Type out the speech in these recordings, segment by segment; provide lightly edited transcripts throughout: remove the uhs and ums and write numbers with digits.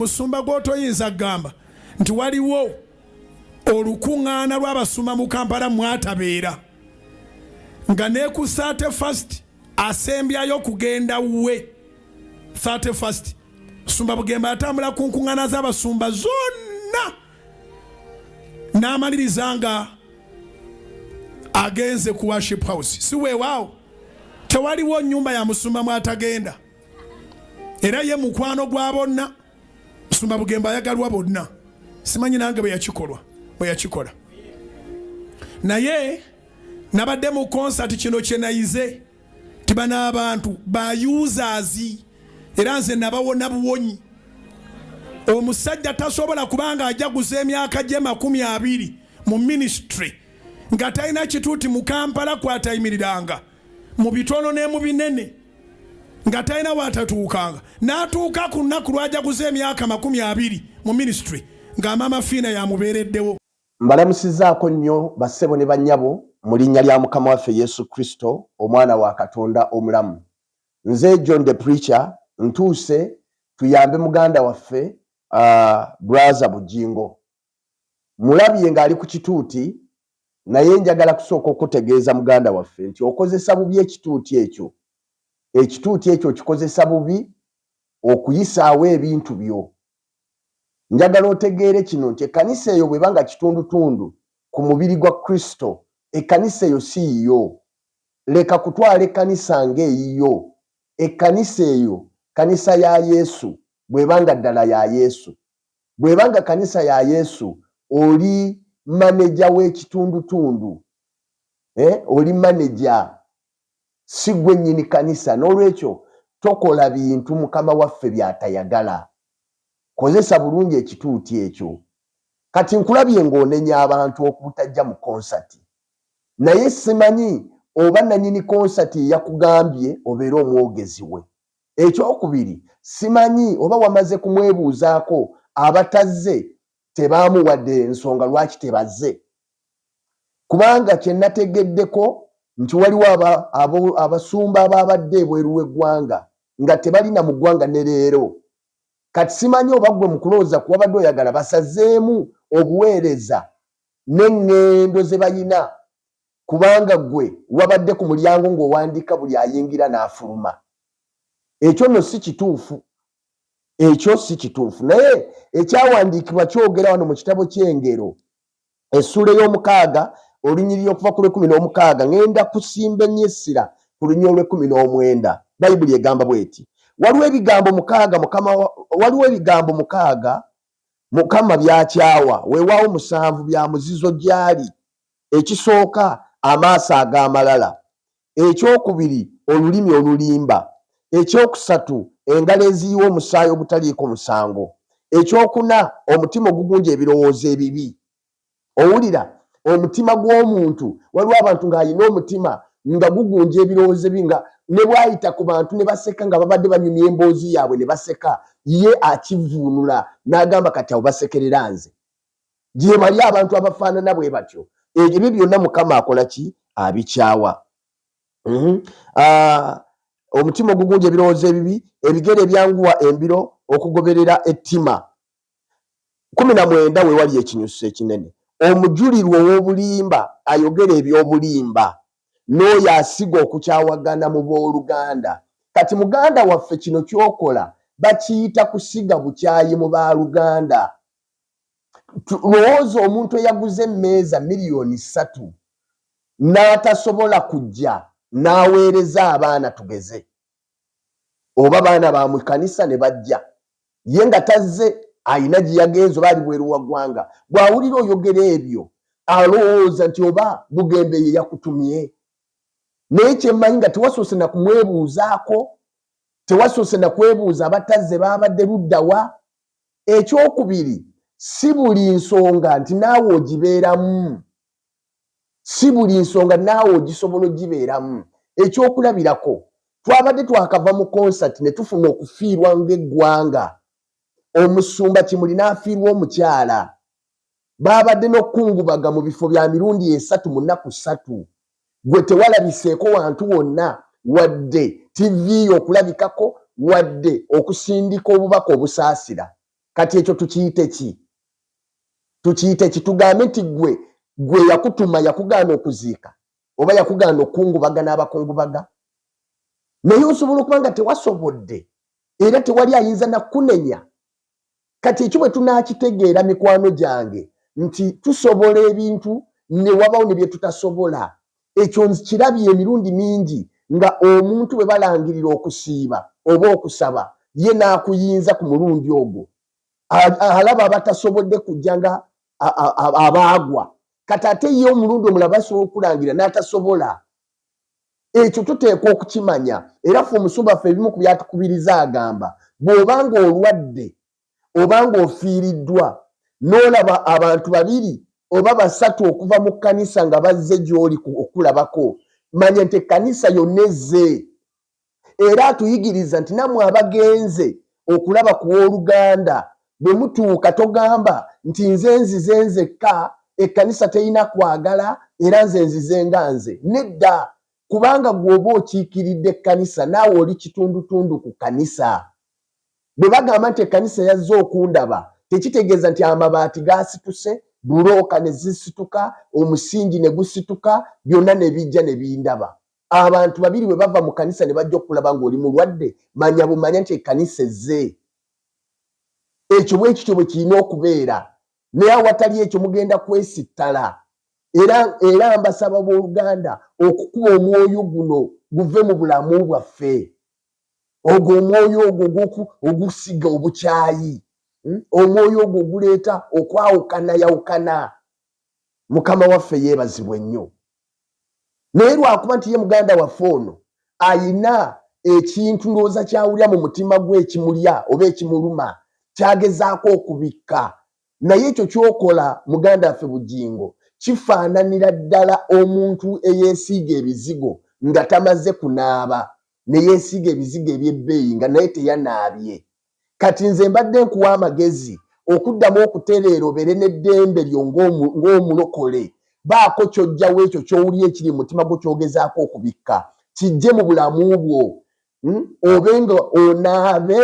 Musumba gw'otoyinza gamba nti waliwo olukuŋŋaana lw'abasumba mu Kampala mwatabeera nga ne ku 31st asembyayo kugenda we 31st Musumba Bugembe atambula ku nkuŋŋaana z'abasumba zonna n'amaliriza nga agenze ku worship house. Si weewaawo tewaliwo nnyumba ya musumba mwatagenda, era ye mukwano gwa bonna. Musumba Bugembe ayagalwa bonna. Simanyi nange bwe yakikola naye nabadde mu concert kino kye nayize tiba n'abantu ba users era nze nabawona buwonyi. Omusajja tasobola kubanga ajaguza emyaka gye 20 mu ministry nga talina kituuti mu Kampala kwatayimiriranga mu bitono ne mu binene nga talina watatuukanga n'atuuka ku nnaku lwajaguza emyaka 20 mu ministry nga mama Fiina yamubeereddewo. Mbalamusizaako nnyo bassebo ne bannyabo mu linnya lya Mukama waffe Yesu Kristo omwana wa Katonda omulamu. Nze John the Preacher ntuuse tuyambe muganda waffe Brother Bujingo. Mulabye ng'ali ku kituuti naye njagala kusooka okutegeeza muganda waffe nti okozesa bubi ekituuti ekyo. Ekituuti ekyo kikozesa bubi okuyisaawo ebintu byo. Njagala otegeere kino nti ekkanisa eyo bwebanga kitundutundu ku mubiri gwa Kristo, ekkanisa eyo si yiyo. Leka kutwala ekkanisa ng'eyiyo. Ekkanisa eyo kanisa ya Yesu bwebanga ddala ya Yesu. Bwebanga kanisa ya Yesu oli maneja w'ekitundutundu. Oli maneja si gwe nnyini kanisa. N'olwekyo tokola bintu Mukama waffe by'atayagala. Kozesa bulungi ekituuti ekyo. Kati nkulabye ng'onenya abantu okubutajja mu konsati. Naye simanyi oba nannyini konsati yakugambye obeera omwogezi we. Ekyokubiri simanyi oba wamaze kumwebuuzaako abatazze tebaamuwadde ensonga lwaki tebazze. Kubanga kye nategeddeko nti waliwo abasumba abaabadde ebweru w'eggwanga nga tebalina mu ggwanga ne leero. Kati simanyi oba gwe mu kulowooza ku wabadde oyagala basazeemu obuweereza n'eŋŋendo ze bayina, kubanga gwe wabadde ku mulyango ng'owandiika buli ayingira n'afuluma. Ekyo nno si kituufu. Ekyo si kituufu. Naye ekyawandiikibwa kyogera wano mu kitabo ky'Engero essula ey'omukaaga olunyiriri okuva ku lw'16 ngenda kusimba ennyessira ku lunyiriri olw'19. Bayibuli egamba bw'eti: waliwo ebigambo mukaaga Mukama by'akyawa, weewaawo 7 bya muzizo gy'ali. Ekisooka amaaso ag'amalala, ekyokubiri olulimi olulimba, ekyokusatu engalo eziyiwa omusaayi ogutaliiko musango, ekyokuna omutima ogugunja ebirowoozo ebibi. Owulira, omutima gw'omuntu, waliwo abantu ng'alina omutima nga gugunja ebirowoozo ebibi, nga ne bw'ayita ku bantu ne baseka nga babadde banyumya emboozi yaabwe ne baseka, ye akivuunula n'agamba kati abo basekerera nze. Gye bali abantu abafaanana bwe batyo. Ebyo byonna Mukama akola ki? Abikyawa. Omutima ogugunja ebirowoozo ebibi, ebigere ebyanguwa embiro, okugoberera ettima. 19 we wali ekinyuso ekinene. Omujulirwa ow'obulimba ayogera eby'obulimba, n'oyo asiga okukyawagana mu booluganda. Kati muganda waffe kino kyokola bakiyita kusiga bukyayi mu baaluganda. Lowooza omuntu eyaguze emmeeza $3,000,000 n'atasobola kujja n'aweereza abaana tugeze, oba baana ba mu kanisa ne bajja, ye nga tazze ayina gye yagenze oba ali bweru wa ggwanga. Bw'awulira oyogera ebyo alowooza nti oba Bugembe ye yakutumye. Naye kyemmanyi nga tewasoose na kumwebuuzaako, tewasoose na kwebuuza abatazze baabadde ludda wa. Ekyokubiri, si buli nsonga nti naawe ogibeeramu. Si buli nsonga naawe ogisobola ogibeeramu. Ekyokulabirako, twabadde twakava mu konsati ne tufuna okufiirwa ng'eggwanga. Omusumba Kimuli n'afiirwa omukyala. Baabadde n'okukungubaga mu bifo bya mirundi 3 mu nnaku 3. Gwe tewalabiseeko wantu wonna wadde TV okulabikako wadde okusindika obubaka obusaasira. kati ekyo tukiyite ki tugambe nti gwe yakutuma yakugaana okuziika oba yakugaana okungubaga n'abakungubaga naye osobola okuba nga tewasobodde era tewali ayinza nakunenya kati ekyo bwe tunaakitegeera mikwano gyange nti tusobola ebintu ne wabawo ne bye tutasobola ekyo kirabye emirundi mingi nga omuntu bwe balangirira okusiiba oba okusaba ye n'akuyinza ku mulundi ogwo alaba abatasobodde kujja nga abaagwa kati ate ye omulundi omulala basobola okulangira n'atasobola ekyo tuteekwa okukimanya era ffe omusumba ffe ebimu ku byatukubiriza agamba bw'obanga olwadde obanga ofiiriddwa n'olaba abantu 2 oba 3 okuva mu kkanisa nga bazze gy'oli okulabako manya nti ekkanisa yonna ezze era atuyigiriza nti nammwe abagenze okulaba ku w'oluganda bwe mutuuka togamba nti nze nzize nzekka ekkanisa terina kwagala era nze nzize nga nze nedda kubanga gw'oba okiikiridde ekkanisa naawe oli kitundutundu ku kkanisa bwe bagamba nti ekkanisa yazze okundaba tekitegeeza nti amabaati gaasituse bulooka ne zisituka omusingi ne gusituka byonna ne bijja ne bindaba abantu 2 bwe bava mu kkanisa ne bajja okulaba ng'oli mulwadde manya bumanya nti ekkanisa ezze ekyo bwe kityo bwe kirina okubeera naye awatali ekyo mugenda kwesittala era mbasaba b'oluganda okukuba omwoyo guno guve mu bulamu bwaffe ogwo omwoyo ogwo ogusiga obukyayi omwoyo ogwo guleeta okwawukana mukama waffe yeebazibwe nnyo naye lwakuba nti ye muganda waffe ono ayina ekintu ndowooza kyawulira mu mutima gwe ekimulya oba ekimuluma kyagezaako okubikka naye ekyo kyokola muganda waffe Bugingo kifaananira ddala omuntu eyeesiiga ebizigo nga tamaze kunaaba ne yeesiiga ebizigo eby'ebbeeyi nga naye teyanaabye kati nze mbadde nkuwa amagezi okuddamu okutereera obeere n'eddembe lyo ng'omulokole baako ky'ojjawo ekyo ky'owulira ekiri mu mutima gwo kyogezaako okubikka kijje mu bulamu bwo obe nga onaabe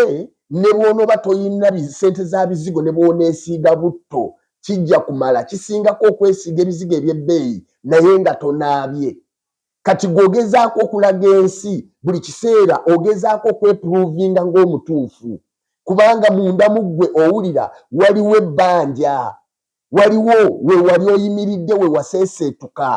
ne bw'onooba toyina ssente za bizigo ne bw'oneesiiga butto kijja kumala kisingako okwesiiga ebizigo eby'ebbeeyi naye nga tonaabye kati gweogezaako okulaga ensi buli kiseera ogezaako okwepuruvinga ng'omutuufu kubanga munda mu ggwe owulira waliwo ebbanja waliwo we wali oyimiridde we waseeseetuka